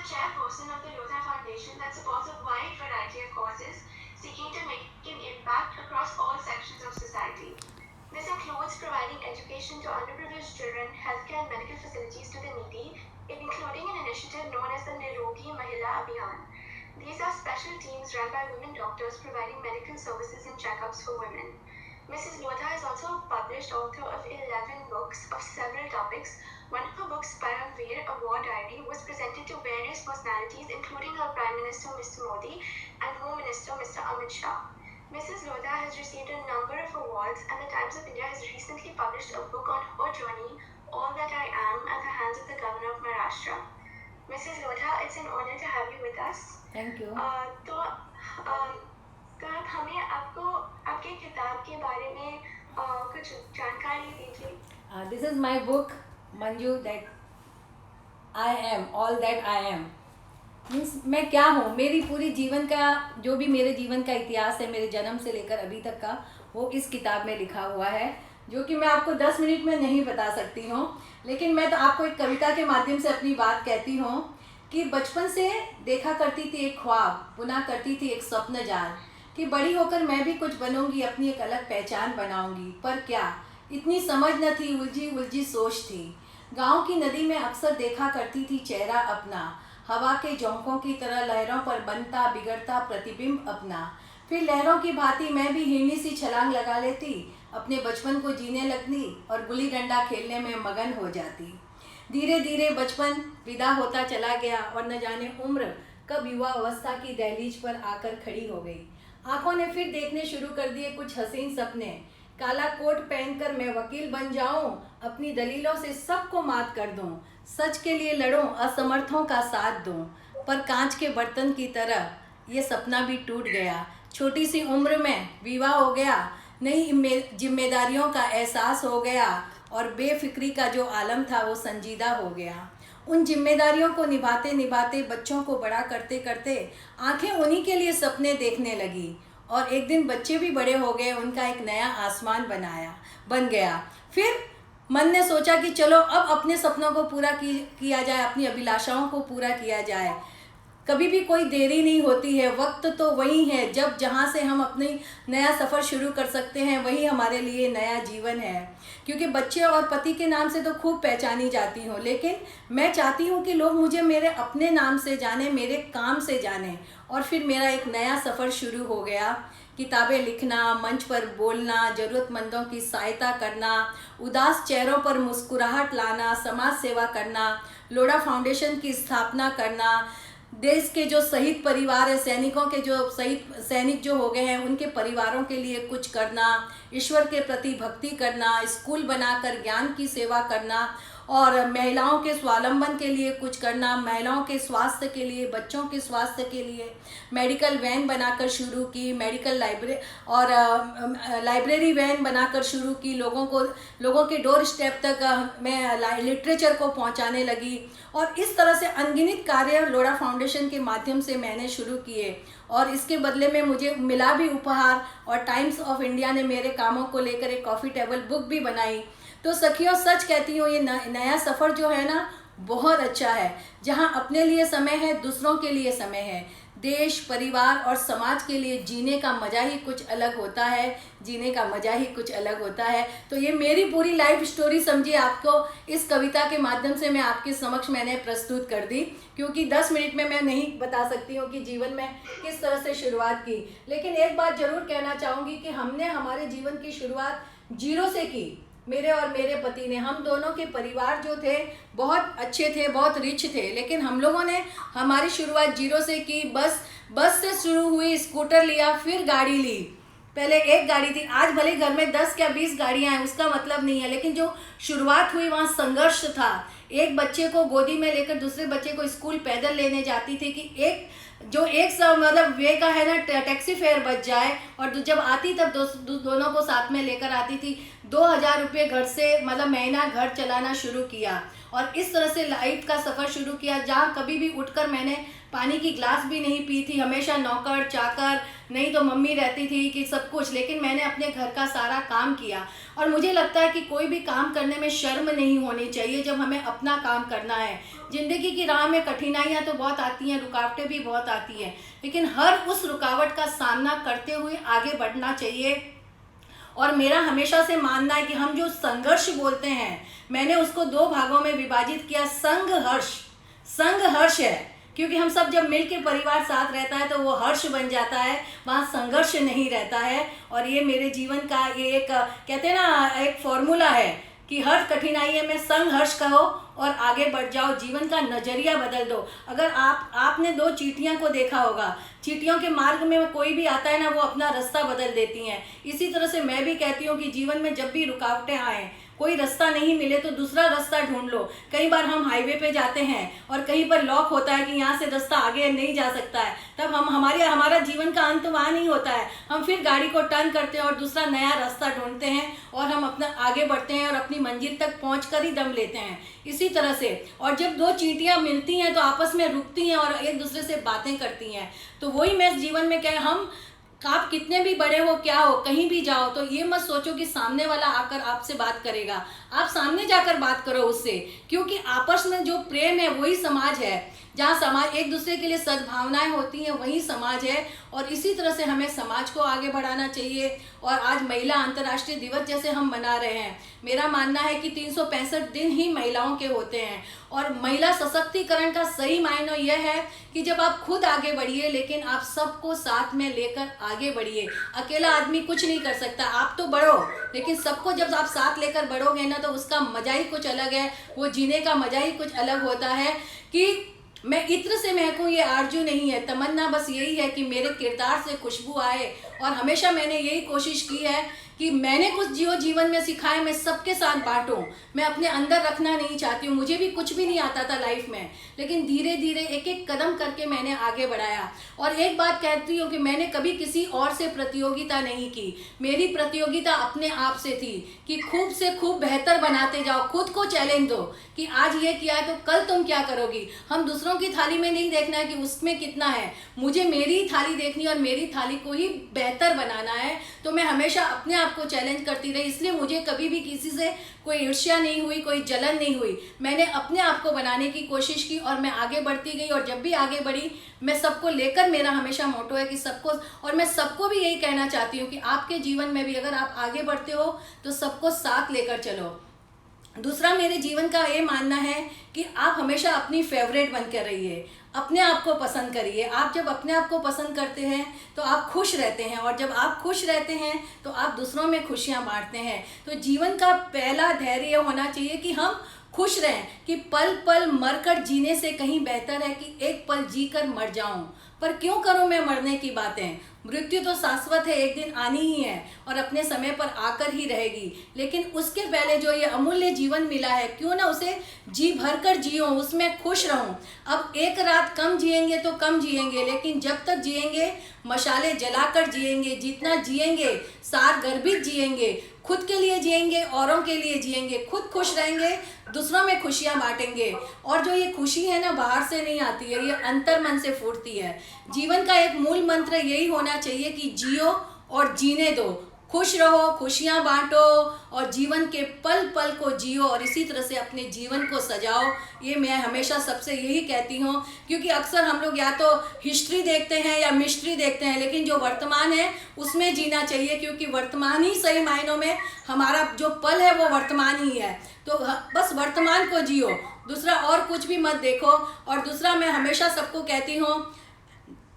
chairperson of the Lodha Foundation that supports a wide variety of causes seeking to make an impact across all sections of society. This includes providing education to underprivileged children, healthcare and medical facilities to the needy, including an initiative known as the Nirogi Mahila Abhiyan. These are special teams run by women doctors providing medical services and checkups for women. Mrs. Lodha is also a published author of 11 books of several topics. One of her books, Paramveer, a War Diary, was presented to various personalities, including our Prime Minister Mr. Modi and Home Minister Mr. Amit Shah. Mrs. Lodha has received a number of awards, and the Times of India has recently published a book on her journey, All That I Am, at the hands of the Governor of Maharashtra. Mrs. Lodha, it's an honor to have you with us. Thank you. तो आप हमें आपके किताब के बारे में कुछ जानकारी दीजिए। This is my book Manju, that I am all that I am. Means मैं क्या हूँ, मेरी पूरी जीवन का जो भी मेरे जीवन का इतिहास है, मेरे जन्म से लेकर अभी तक का, वो इस किताब में लिखा हुआ है, जो कि मैं आपको 10 मिनट में नहीं बता सकती हूँ। लेकिन मैं तो आपको एक कविता के माध्यम से अपनी बात कहती हूँ कि बचपन से देखा करती थी एक ख्वाब, बुना करती थी एक स्वप्न जाल, कि बड़ी होकर मैं भी कुछ बनूंगी, अपनी एक अलग पहचान बनाऊंगी। पर क्या इतनी समझ न थी, उलझी उलझी सोच थी। गांव की नदी में अक्सर देखा करती थी चेहरा अपना, हवा के झोंकों की तरह लहरों पर बनता बिगड़ता प्रतिबिंब अपना। फिर लहरों की भांति मैं भी हिरनी सी छलांग लगा लेती, अपने बचपन को जीने लगती और गुल्ली डंडा खेलने में मगन हो जाती। धीरे धीरे बचपन विदा होता चला गया और न जाने उम्र कब युवा अवस्था की दहलीज पर आकर खड़ी हो गई। आंखों ने फिर देखने शुरू कर दिए कुछ हसीन सपने। काला कोट पहनकर मैं वकील बन जाऊं, अपनी दलीलों से सबको मात कर दूं, सच के लिए लड़ूं, असमर्थों का साथ दूं। पर कांच के बर्तन की तरह ये सपना भी टूट गया। छोटी सी उम्र में विवाह हो गया, नई जिम्मेदारियों का एहसास हो गया और बेफिक्री का जो आलम था वो संजीदा हो गया। उन जिम्मेदारियों को निभाते निभाते, बच्चों को बड़ा करते करते आंखें उन्हीं के लिए सपने देखने लगी और एक दिन बच्चे भी बड़े हो गए, उनका एक नया आसमान बन गया। फिर मन ने सोचा कि चलो अब अपने सपनों को पूरा किया जाए, अपनी अभिलाषाओं को पूरा किया जाए। कभी भी कोई देरी नहीं होती है, वक्त तो वही है जब जहाँ से हम अपनी नया सफ़र शुरू कर सकते हैं, वही हमारे लिए नया जीवन है। क्योंकि बच्चे और पति के नाम से तो खूब पहचानी जाती हूँ, लेकिन मैं चाहती हूँ कि लोग मुझे मेरे अपने नाम से जाने, मेरे काम से जाने। और फिर मेरा एक नया सफ़र शुरू हो गया। किताबें लिखना, मंच पर बोलना, ज़रूरतमंदों की सहायता करना, उदास चेहरों पर मुस्कुराहट लाना, समाज सेवा करना, लोढ़ा फाउंडेशन की स्थापना करना, देश के जो शहीद परिवार है, सैनिकों के जो सैनिक जो हो गए हैं, उनके परिवारों के लिए कुछ करना, ईश्वर के प्रति भक्ति करना, स्कूल बनाकर ज्ञान की सेवा करना और महिलाओं के स्वावलंबन के लिए कुछ करना, महिलाओं के स्वास्थ्य के लिए, बच्चों के स्वास्थ्य के लिए मेडिकल वैन बनाकर शुरू की, मेडिकल लाइब्रेरी वैन बनाकर शुरू की, लोगों के डोर स्टेप तक मैं लिटरेचर को पहुंचाने लगी। और इस तरह से अनगिनत कार्य लोढ़ा फाउंडेशन के माध्यम से मैंने शुरू किए और इसके बदले में मुझे मिला भी उपहार, और टाइम्स ऑफ इंडिया ने मेरे कामों को लेकर एक कॉफ़ी टेबल बुक भी बनाई। तो सखियों, सच कहती हूँ, ये नया सफ़र जो है ना, बहुत अच्छा है, जहाँ अपने लिए समय है, दूसरों के लिए समय है, देश, परिवार और समाज के लिए जीने का मज़ा ही कुछ अलग होता है, जीने का मज़ा ही कुछ अलग होता है। तो ये मेरी पूरी लाइफ स्टोरी समझिए, आपको इस कविता के माध्यम से मैं आपके समक्ष मैंने प्रस्तुत कर दी, क्योंकि 10 मिनट में मैं नहीं बता सकती हूँ कि जीवन में किस तरह से शुरुआत की। लेकिन एक बात ज़रूर कहना चाहूँगी कि हमने हमारे जीवन की शुरुआत जीरो से की, मेरे और मेरे पति ने। हम दोनों के परिवार जो थे बहुत अच्छे थे, बहुत रिच थे, लेकिन हम लोगों ने हमारी शुरुआत जीरो से की। बस से शुरू हुई, स्कूटर लिया, फिर गाड़ी ली। पहले एक गाड़ी थी, आज भले घर में 10 या 20 गाड़ियाँ हैं, उसका मतलब नहीं है, लेकिन जो शुरुआत हुई वहाँ संघर्ष था। एक बच्चे को गोदी में लेकर दूसरे बच्चे को स्कूल पैदल लेने जाती थी कि एक मतलब वे का है ना, टैक्सी फेयर बच जाए, और जब आती तब दोनों को साथ में लेकर आती थी। 2000 रुपये घर से मतलब महीना घर चलाना शुरू किया। और इस तरह से लाइफ का सफ़र शुरू किया जहाँ कभी भी उठकर मैंने पानी की ग्लास भी नहीं पी थी। हमेशा नौकर चाकर, नहीं तो मम्मी रहती थी कि सब कुछ, लेकिन मैंने अपने घर का सारा काम किया। और मुझे लगता है कि कोई भी काम करने में शर्म नहीं होनी चाहिए जब हमें अपना काम करना है। ज़िंदगी की राह में कठिनाइयाँ तो बहुत आती हैं, रुकावटें भी बहुत आती हैं, लेकिन हर उस रुकावट का सामना करते हुए आगे बढ़ना चाहिए। और मेरा हमेशा से मानना है कि हम जो संघर्ष बोलते हैं, मैंने उसको 2 भागों में विभाजित किया। संघर्ष है क्योंकि हम सब जब मिल के परिवार साथ रहता है तो वो हर्ष बन जाता है, वहाँ संघर्ष नहीं रहता है। और ये मेरे जीवन का ये एक कहते हैं ना, एक फॉर्मूला है कि हर कठिनाई में संघर्ष करो और आगे बढ़ जाओ, जीवन का नज़रिया बदल दो। अगर आपने 2 चींटियां को देखा होगा, चींटियों के मार्ग में कोई भी आता है ना, वो अपना रास्ता बदल देती हैं। इसी तरह से मैं भी कहती हूँ कि जीवन में जब भी रुकावटें आएँ, कोई रास्ता नहीं मिले तो दूसरा रास्ता ढूंढ लो। कई बार हम हाईवे पे जाते हैं और कहीं पर लॉक होता है कि यहाँ से रास्ता आगे नहीं जा सकता है, तब हमारा जीवन का अंत वहाँ नहीं होता है। हम फिर गाड़ी को टर्न करते हैं और दूसरा नया रास्ता ढूंढते हैं और हम अपना आगे बढ़ते हैं और अपनी मंजिल तक पहुँच ही दम लेते हैं। इसी तरह से, और जब 2 चींटियाँ मिलती हैं तो आपस में रुकती हैं और एक दूसरे से बातें करती हैं। तो वही मैं जीवन में क्या, हम आप कितने भी बड़े हो, क्या हो, कहीं भी जाओ तो ये मत सोचो कि सामने वाला आकर आपसे बात करेगा। आप सामने जाकर बात करो उससे, क्योंकि आपस में जो प्रेम है वही समाज है। जहाँ समाज एक दूसरे के लिए सद्भावनाएं होती हैं वही समाज है। और इसी तरह से हमें समाज को आगे बढ़ाना चाहिए। और आज महिला अंतर्राष्ट्रीय दिवस जैसे हम मना रहे हैं, मेरा मानना है कि 365 दिन ही महिलाओं के होते हैं। और महिला सशक्तिकरण का सही मायना यह है कि जब आप खुद आगे बढ़िए, लेकिन आप सबको साथ में लेकर आगे बढ़िए। अकेला आदमी कुछ नहीं कर सकता। आप तो बढ़ो, लेकिन सबको जब आप साथ लेकर बढ़ोगे ना तो उसका मजा ही कुछ अलग है, वो जीने का मजा ही कुछ अलग होता है। कि मैं इत्र से महकूं ये आरजू नहीं है, तमन्ना बस यही है कि मेरे किरदार से खुशबू आए। और हमेशा मैंने यही कोशिश की है कि मैंने कुछ जीवन में सिखाए मैं सबके साथ बांटूं। मैं अपने अंदर रखना नहीं चाहती हूँ। मुझे भी कुछ भी नहीं आता था लाइफ में, लेकिन धीरे धीरे एक एक कदम करके मैंने आगे बढ़ाया। और एक बात कहती हूँ कि मैंने कभी किसी और से प्रतियोगिता नहीं की। मेरी प्रतियोगिता अपने आप से थी कि खूब से खूब बेहतर बनाते जाओ। खुद को चैलेंज दो कि आज ये किया है तो कल तुम क्या करोगी। हम दूसरों की थाली में नहीं देखना है कि उसमें कितना है, मुझे मेरी थाली देखनी और मेरी थाली को ही बेहतर बनाना है। तो मैं हमेशा अपने आप को चैलेंज करती रही, इसलिए मुझे कभी भी किसी से कोई ईर्ष्या नहीं हुई, कोई जलन नहीं हुई। मैंने अपने आप को बनाने की कोशिश की और मैं आगे बढ़ती गई। और जब भी आगे बढ़ी, मैं सबको लेकर, मेरा हमेशा मोटो है कि सबको, और मैं सबको भी यही कहना चाहती हूँ कि आपके जीवन में भी अगर आप आगे बढ़ते हो तो सबको साथ लेकर चलो। दूसरा, मेरे जीवन का ये मानना है कि आप हमेशा अपनी फेवरेट बनकर रहिए, अपने आप को पसंद करिए। आप जब अपने आप को पसंद करते हैं तो आप खुश रहते हैं, और जब आप खुश रहते हैं तो आप दूसरों में खुशियां बांटते हैं। तो जीवन का पहला धैर्य होना चाहिए कि हम खुश रहें, कि पल पल मरकर जीने से कहीं बेहतर है कि एक पल जीकर मर जाऊं। पर क्यों करूं मैं मरने की बातें, मृत्यु तो शाश्वत है, एक दिन आनी ही है और अपने समय पर आकर ही रहेगी। लेकिन उसके पहले जो ये अमूल्य जीवन मिला है, क्यों ना उसे जी भर कर जियो, उसमें खुश रहूं। अब एक रात कम जिएंगे तो कम जिएंगे, लेकिन जब तक जिएंगे मशाले जलाकर जिएंगे। जितना जिएंगे सार गर्भित जिएंगे, खुद के लिए जिएंगे, औरों के लिए जिएंगे, खुद खुश रहेंगे, दूसरों में खुशियां बांटेंगे। और जो ये खुशी है ना, बाहर से नहीं आती है, ये अंतर मन से फूटती है। जीवन का एक मूल मंत्र यही होना चाहिए कि जियो और जीने दो, खुश रहो, खुशियां बांटो और जीवन के पल पल को जियो और इसी तरह से अपने जीवन को सजाओ। ये मैं हमेशा सबसे यही कहती हूँ, क्योंकि अक्सर हम लोग या तो हिस्ट्री देखते हैं या मिस्ट्री देखते हैं, लेकिन जो वर्तमान है उसमें जीना चाहिए, क्योंकि वर्तमान ही सही मायनों में हमारा जो पल है वो वर्तमान ही है। तो बस वर्तमान को जियो, दूसरा और कुछ भी मत देखो। और दूसरा, मैं हमेशा सबको कहती हूँ,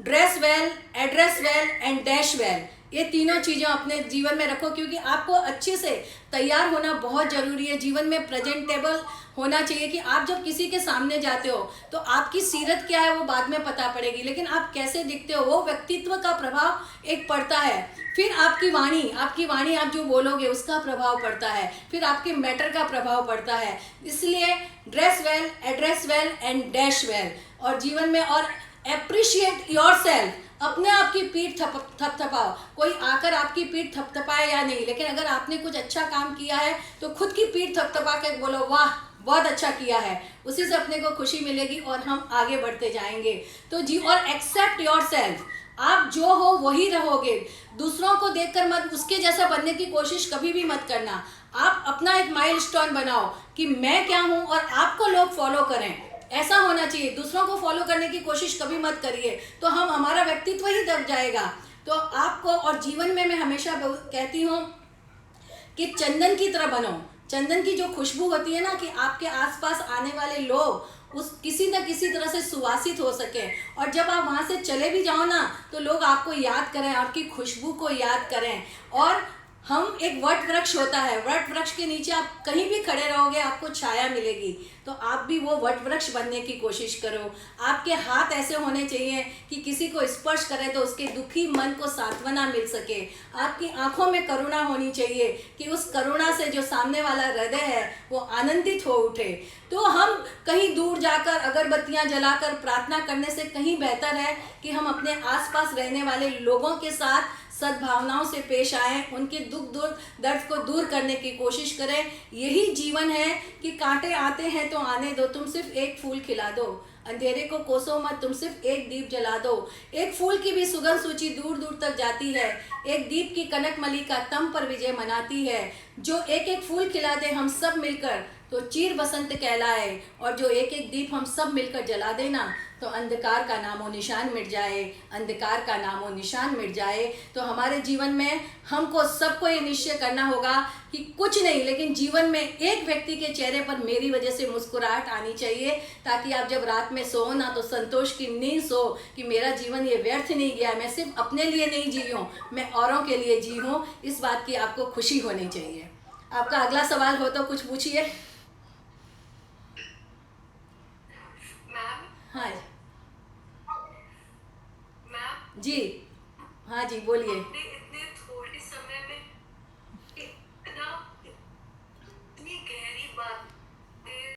dress well, address well and dash well, ये तीनों चीज़ें अपने जीवन में रखो, क्योंकि आपको अच्छे से तैयार होना बहुत ज़रूरी है। जीवन में प्रेजेंटेबल होना चाहिए कि आप जब किसी के सामने जाते हो तो आपकी सीरत क्या है वो बाद में पता पड़ेगी, लेकिन आप कैसे दिखते हो वो व्यक्तित्व का प्रभाव एक पड़ता है। फिर आपकी वाणी आप जो बोलोगे उसका प्रभाव पड़ता है, फिर आपके मैटर का प्रभाव पड़ता है। इसलिए dress well, address well and dash well. और जीवन में और एप्रिशिएट योरसेल्फ, अपने आप की पीठ थपथपाओ। कोई आकर आपकी पीठ थपथपाए या नहीं, लेकिन अगर आपने कुछ अच्छा काम किया है तो खुद की पीठ थपथपा के बोलो वाह बहुत अच्छा किया है, उसी से अपने को खुशी मिलेगी और हम आगे बढ़ते जाएंगे। तो जी, और एक्सेप्ट योर सेल्फ, आप जो हो वही रहोगे, दूसरों को देखकर मत उसके जैसा बनने की कोशिश कभी भी मत करना। आप अपना एक माइलस्टोन बनाओ कि मैं क्या हूँ और आपको लोग फॉलो करें, ऐसा होना चाहिए। दूसरों को फॉलो करने की कोशिश कभी मत करिए, तो हमारा व्यक्तित्व ही दब जाएगा। तो आपको, और जीवन में मैं हमेशा कहती हूँ कि चंदन की तरह बनो। चंदन की जो खुशबू होती है ना, कि आपके आसपास आने वाले लोग उस किसी न किसी तरह से सुवासित हो सके, और जब आप वहाँ से चले भी जाओ ना, तो लोग आपको याद करें, आपकी खुशबू को याद करें। और हम एक वट वृक्ष होता है, वट वृक्ष के नीचे आप कहीं भी खड़े रहोगे आपको छाया मिलेगी, तो आप भी वो वट वृक्ष बनने की कोशिश करो। आपके हाथ ऐसे होने चाहिए कि किसी को स्पर्श करें तो उसके दुखी मन को सांत्वना मिल सके। आपकी आंखों में करुणा होनी चाहिए कि उस करुणा से जो सामने वाला हृदय है वो आनंदित हो उठे। तो हम कहीं दूर जाकर अगरबत्तियां जलाकर प्रार्थना करने से कहीं बेहतर है कि हम अपने आसपास रहने वाले लोगों के साथ सद्भावनाओं से पेश आएं, उनके दुख दर्द को दूर करने की कोशिश करें। यही जीवन है कि कांटे आते हैं तो आने दो, तुम सिर्फ एक फूल खिला दो, अंधेरे को कोसो मत, तुम सिर्फ एक दीप जला दो। एक फूल की भी सुगंध सूची दूर दूर तक जाती है, एक दीप की कनक मलिका तम पर विजय मनाती है। जो एक एक फूल खिला दे हम सब मिलकर तो चीर बसंत कहलाए, और जो एक एक दीप हम सब मिलकर जला देना तो अंधकार का नामो निशान मिट जाए, अंधकार का नामो निशान मिट जाए। तो हमारे जीवन में हमको सबको ये निश्चय करना होगा कि कुछ नहीं, लेकिन जीवन में एक व्यक्ति के चेहरे पर मेरी वजह से मुस्कुराहट आनी चाहिए, ताकि आप जब रात में सो ना तो संतोष की नींद सो कि मेरा जीवन ये व्यर्थ नहीं गया, मैं सिर्फ अपने लिए नहीं जी हूँ, मैं औरों के लिए जी हूँ। इस बात की आपको खुशी होनी चाहिए। आपका अगला सवाल हो तो कुछ पूछिए। हाँ मैम जी, हाँ जी बोलिए। अपने